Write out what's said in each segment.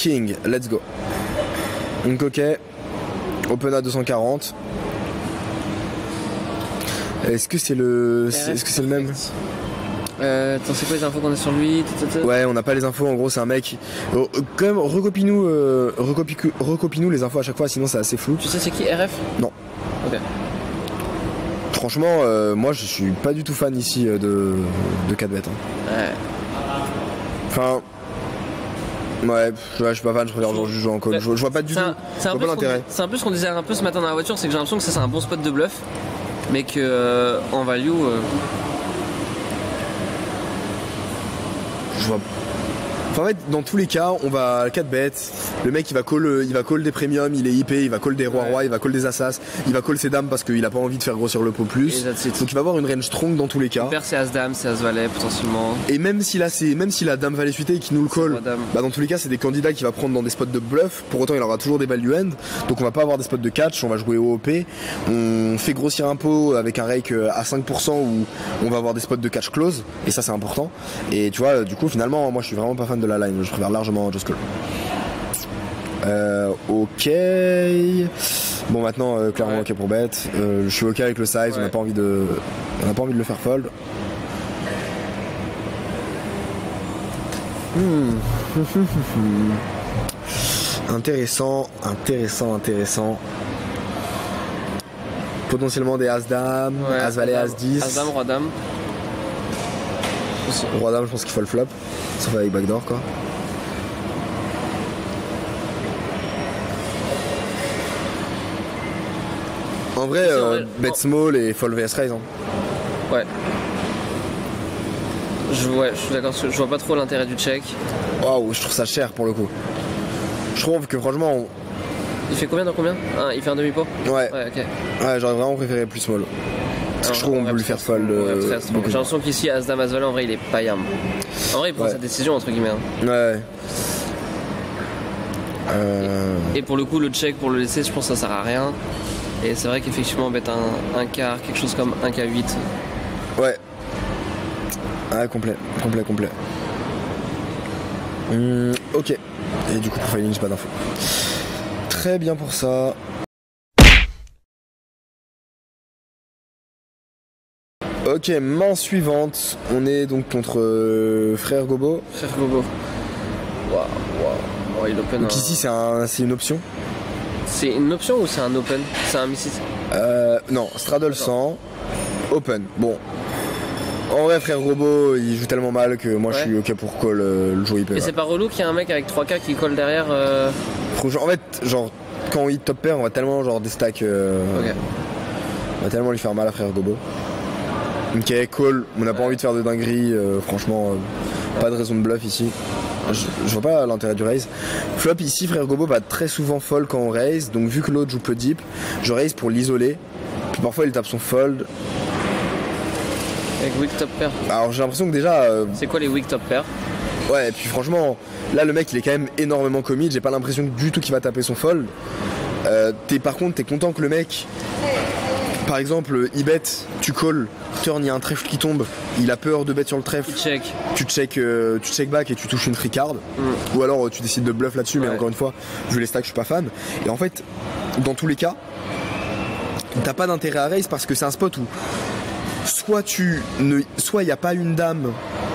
King, let's go. Une coquet. Open à 240. Est-ce que c'est le. Est-ce que c'est le même? Attends, c'est quoi les infos qu'on a sur lui? Ouais, on n'a pas les infos, en gros c'est un mec. Quand même, recopie-nous les infos à chaque fois, sinon c'est assez flou. Tu sais c'est qui, RF? Non. Ok. Franchement, moi je suis pas du tout fan ici de 4 bêtes. Hein. Ouais. Enfin. Ouais, je suis pas fan, je préfère jouer en call. Je vois pas du tout. C'est un peu l'intérêt. C'est un peu ce qu'on disait un peu ce matin dans la voiture, c'est que j'ai l'impression que ça c'est un bon spot de bluff, mais que en value. Je vois. Enfin, en fait, dans tous les cas, on va 4 bêtes. Le mec il va call des premiums, il est IP, il va call des rois, il va call des asas, il va call ses dames parce qu'il a pas envie de faire grossir le pot plus. Donc il va avoir une range strong dans tous les cas. Son père c'est as-dame, c'est as-valet potentiellement. Et même si la dame valet suité et qu'il nous le call, bah dans tous les cas c'est des candidats qu'il va prendre dans des spots de bluff. Pour autant il aura toujours des value end. Donc on va pas avoir des spots de catch, on va jouer OOP. On fait grossir un pot avec un rake à 5% où on va avoir des spots de catch close. Et ça c'est important. Et tu vois, du coup finalement moi je suis vraiment pas fan de la line. Je préfère largement just call. Ok. Bon maintenant clairement ok pour bet. Je suis ok avec le size, on n'a pas envie de le faire fold. Intéressant. Potentiellement des as-dame, as-valet, as-10. As-dame, roi-dame. Roi-dame, je pense qu'il faut le flop. Ça va avec backdoor quoi. En vrai, bet small et fold vs raise. Hein. Ouais. Je suis d'accord, je vois pas trop l'intérêt du check. Waouh, je trouve ça cher pour le coup. Je trouve que franchement. Il fait combien dans combien? Il fait un demi-pot? Ouais. Ouais, ok. Ouais, j'aurais vraiment préféré plus small. Parce que je trouve qu'on peut lui faire fold. J'ai l'impression qu'ici, as-dame, as-valet, en vrai, il est pas yam. En vrai, il prend sa décision, entre guillemets. Ouais. Et pour le coup, le check pour le laisser, je pense que ça sert à rien. Et c'est vrai qu'effectivement, mettre un quart, quelque chose comme un K8. Ouais. Ah, complet. Ok. Et du coup, profiling, j'ai pas d'infos. Très bien pour ça. Ok, main suivante. On est donc contre Frère Gobo. Frère Gobo. Waouh. Oh, il open. Donc ici, c'est une option. C'est une option ou c'est un open? C'est un missis? Non, straddle 100. Open. Bon. En vrai, Frère Gobo, il joue tellement mal que moi je suis ok pour call le jour IP. Et c'est pas relou qu'il y a un mec avec 3K qui colle derrière En fait, genre, quand on hit top pair, on va tellement genre des stacks. Ok. On va tellement lui faire mal à Frère Gobo. Ok, call. On n'a pas envie de faire de dinguerie. Franchement, pas de raison de bluff ici. Je vois pas l'intérêt du raise. Flop ici, Frère Gobo va très souvent fold quand on raise. Donc vu que l'autre joue peu deep, je raise pour l'isoler. Puis parfois il tape son fold. Avec weak top pair. Alors j'ai l'impression que déjà. C'est quoi les weak top pair? Ouais, et puis franchement, là le mec il est quand même énormément commit. J'ai pas l'impression du tout qu'il va taper son fold. Par contre, t'es content que le mec. Par exemple, il bet, tu call, turn, il y a un trèfle qui tombe, il a peur de bet sur le trèfle. Tu check back et tu touches une free card. Ou alors tu décides de bluff là-dessus, mais encore une fois, vu les stacks, je suis pas fan. Et en fait, dans tous les cas, t'as pas d'intérêt à raise parce que c'est un spot où soit il n'y a pas une dame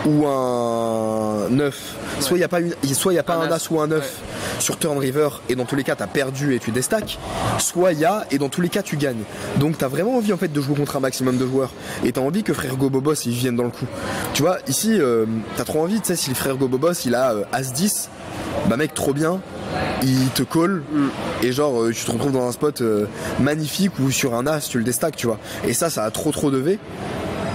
ou un 9, soit il n'y a pas un as ou un 9 sur turn river, et dans tous les cas t'as perdu et tu déstacks, soit il y a, et dans tous les cas tu gagnes. Donc t'as vraiment envie en fait de jouer contre un maximum de joueurs, et t'as envie que Frère Gobobos il vienne dans le coup. Tu vois, ici t'as trop envie, tu sais, si le Frère Gobobos il a As-10, bah mec, trop bien, il te call et genre tu te retrouves dans un spot magnifique où sur un as tu le déstacks, tu vois. Et ça a trop de V.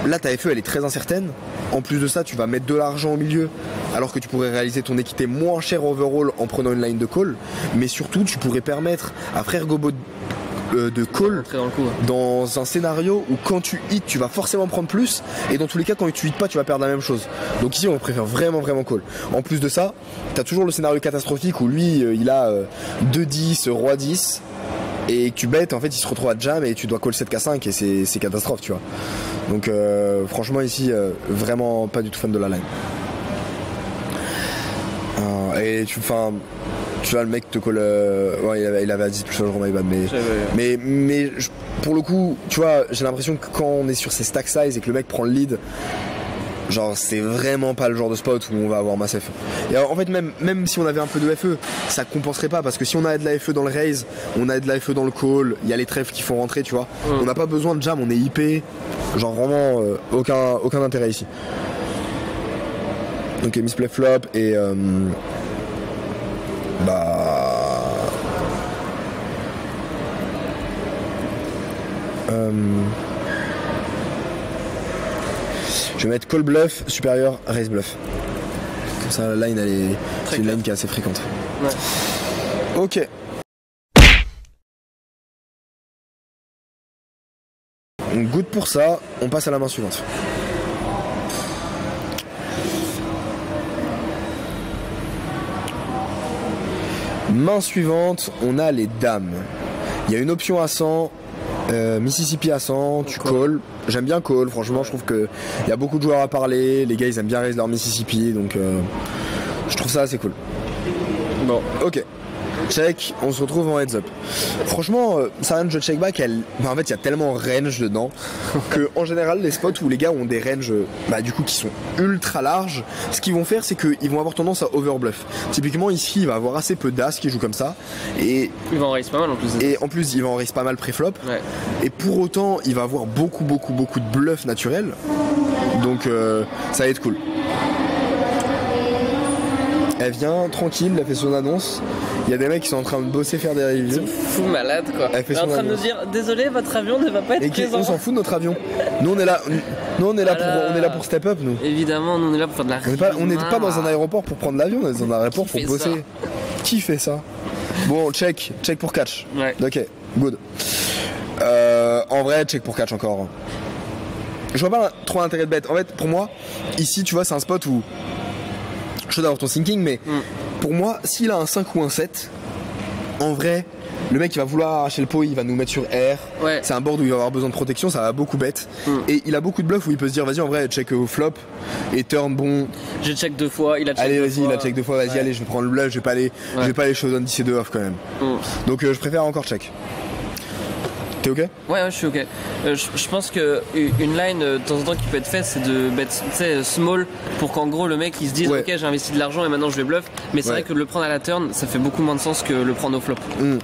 Là ta FE elle est très incertaine. En plus de ça, tu vas mettre de l'argent au milieu alors que tu pourrais réaliser ton équité moins cher overall en prenant une line de call. Mais surtout, tu pourrais permettre à Frère Gobo de call dans un scénario où quand tu hits, tu vas forcément prendre plus, et dans tous les cas, quand tu hits pas, tu vas perdre la même chose. Donc ici, on préfère vraiment call. En plus de ça, t'as toujours le scénario catastrophique où lui, il a 2-10, roi 10, et que tu bêtes, en fait, il se retrouve à jam et tu dois call 7k5 et c'est catastrophe, tu vois. Donc franchement ici vraiment pas du tout fan de la line. Et tu vois le mec te colle. Ouais, il avait à 10 plus le my bad, mais pour le coup, tu vois, j'ai l'impression que quand on est sur ces stack size et que le mec prend le lead, genre c'est vraiment pas le genre de spot où on va avoir masse FE. Et alors, en fait même si on avait un peu de FE, ça compenserait pas parce que si on a de la FE dans le raise, on a de la FE dans le call, il y a les trèfles qui font rentrer, tu vois. On n'a pas besoin de jam, on est IP, genre vraiment aucun intérêt ici. Donc misplay flop et je vais mettre call bluff supérieur raise bluff. Comme ça la line c'est une line qui est assez fréquente. Ouais. Ok. On goûte pour ça, on passe à la main suivante. Main suivante, on a les dames. Il y a une option à 100, Mississippi à 100, tu call. J'aime bien call, franchement, je trouve qu'il y a beaucoup de joueurs à parler. Les gars, ils aiment bien raise leur Mississippi, donc je trouve ça assez cool. Bon, ok. Check, on se retrouve en heads up. Franchement, sa range de check back, en fait, il y a tellement range dedans que en général, les spots où les gars ont des ranges, du coup, qui sont ultra larges, ce qu'ils vont faire, c'est qu'ils vont avoir tendance à overbluff. Typiquement, ici, il va avoir assez peu d'as qui jouent comme ça. Et il va en raise pas mal en plus. Et en plus, il va en raise pas mal pré-flop. Ouais. Et pour autant, il va avoir beaucoup de bluff naturel. Donc, ça va être cool. Elle vient tranquille, elle fait son annonce. Il y a des mecs qui sont en train de bosser, faire des reviews. C'est fou malade quoi. Elle est en train de nous dire désolé, votre avion ne va pas être présent. On s'en fout de notre avion. Nous on est là, on est là pour step up nous. Évidemment, nous on est là pour faire de la review. On n'est pas dans un aéroport pour prendre l'avion, on est dans un aéroport pour bosser. Ça qui fait ça? Bon, check pour catch. Ouais. Ok, good. En vrai, check pour catch encore. Je vois pas trop l'intérêt de bet. En fait, pour moi, ici, tu vois, c'est un spot où je suis d'avoir ton thinking, mais pour moi, s'il a un 5 ou un 7, en vrai, le mec il va vouloir arracher le pot, il va nous mettre sur R. Ouais. C'est un board où il va avoir besoin de protection, ça va beaucoup bet. Et il a beaucoup de bluffs où il peut se dire vas-y en vrai check au flop et turn bon. J'ai check 2 fois, il a check allez, 2 vas-y, fois. Il a check 2 fois, vas-y, allez, je vais prendre le bluff, je vais pas aller showdown 10 et 2 off quand même. Donc je préfère encore check. T'es ok? Ouais, je suis ok. Je pense que une line de temps en temps qui peut être faite, c'est de bet small pour qu'en gros le mec il se dise ok, j'ai investi de l'argent et maintenant je vais bluff. Mais c'est vrai que le prendre à la turn, ça fait beaucoup moins de sens que le prendre au flop.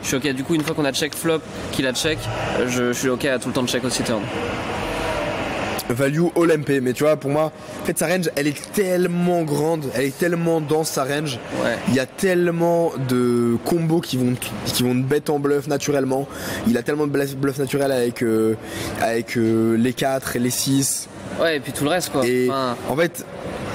Je suis ok. Du coup, une fois qu'on a check flop, qu'il a check, je suis ok à tout le temps de check aussi turn. Value all MP, mais tu vois, pour moi, en fait, sa range, elle est tellement grande, elle est tellement dense, sa range. Ouais. Il y a tellement de combos qui vont te bet en bluff naturellement. Il a tellement de bluff naturel avec les 4 et les 6. Ouais, et puis tout le reste, quoi. Et en fait,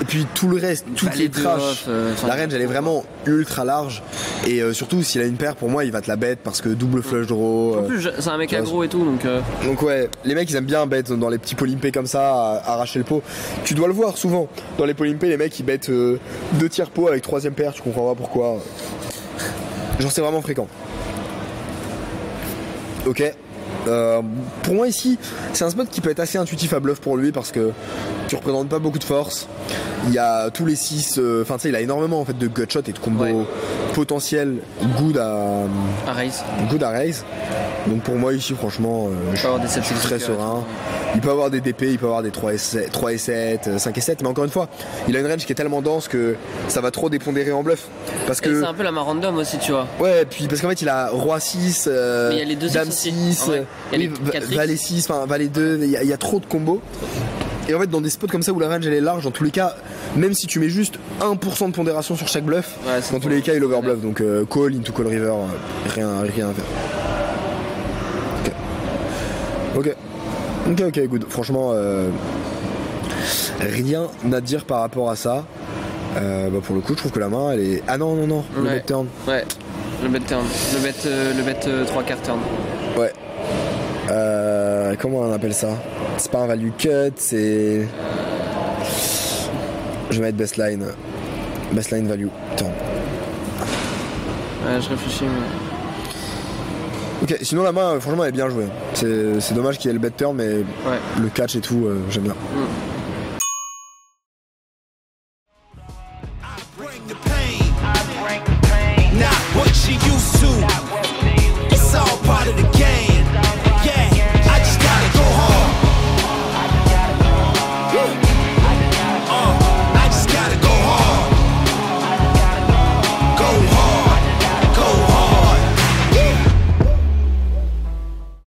et puis tout le reste, toutes les trash, la range, elle est vraiment ultra large. Et surtout, s'il a une paire, pour moi, il va te la bet parce que double flush draw. En plus, c'est un mec aggro et tout, donc. Donc ouais, les mecs, ils aiment bien bet dans les petits polympés comme ça, arracher le pot. Tu dois le voir souvent. Dans les polympés, les mecs, ils bettent 2 tiers pot avec 3ème paire, tu comprends pas pourquoi. Genre, c'est vraiment fréquent. Ok. Pour moi ici, c'est un spot qui peut être assez intuitif à bluff pour lui parce que tu représentes pas beaucoup de force. Il y a tous les 6, enfin tu sais, il a énormément en fait de gutshot et de combos potentiels good à raise. Donc pour moi ici, franchement, je suis très serein. Il peut avoir des DP, il peut avoir des 3 et 7, 5 et 7, mais encore une fois, il a une range qui est tellement dense que ça va trop dépondérer en bluff. Parce que c'est un peu la main random aussi, tu vois. Ouais, puis parce qu'en fait, il a Roi 6, mais il y a les deux Dame 6, Valet 6, Valet 2, il y a trop de combos. Et en fait, dans des spots comme ça où la range elle est large, dans tous les cas, même si tu mets juste 1% de pondération sur chaque bluff, dans tous les cas, il overbluff. Donc call, into call river, rien à faire. Ok, good. Franchement, rien à dire par rapport à ça. Pour le coup, je trouve que la main, elle est. Ah non, le bet turn. Ouais, le bet turn. Le bet 3 quarts turn. Ouais. Comment on appelle ça? C'est pas un value cut, c'est. Je vais mettre baseline. Baseline value turn. Ouais, je réfléchis, mais. Ok, sinon la main, franchement, elle est bien jouée. C'est dommage qu'il y ait le bet turn, mais le catch et tout, j'aime bien. Bring the pain, not what you used to. It's all part of the game.